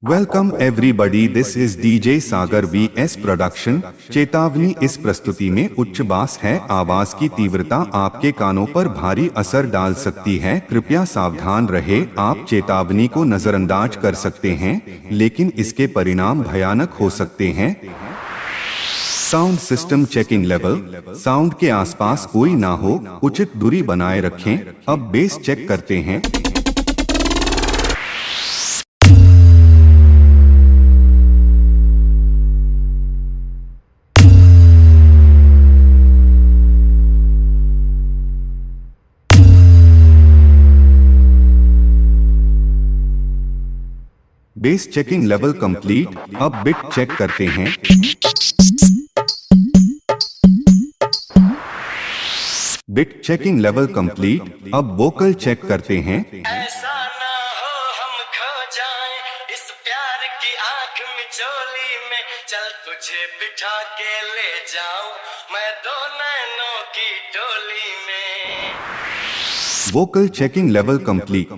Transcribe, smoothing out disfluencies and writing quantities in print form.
Welcome everybody, this is DJ Sagar VS production. चेतावनी, इस प्रस्तुति में उच्च बास है। आवाज की तीव्रता आपके कानों पर भारी असर डाल सकती है। कृपया सावधान रहे। आप चेतावनी को नजरअंदाज कर सकते हैं, लेकिन इसके परिणाम भयानक हो सकते हैं। Sound system checking level. Sound के आसपास कोई ना हो, उचित दूरी बनाए रखें। अब बेस चेक करते हैं। Base checking level complete. अब बिट चेक करते हैं। Bit checking level complete. अब वोकल चेक करते हैं। ऐसा ना हो हम खो जाएं इस प्यार की आंख मिचोली में। चल तुझे बिठा के ले जाऊं मैं दो नैनों की डोली में। Vocal checking level complete.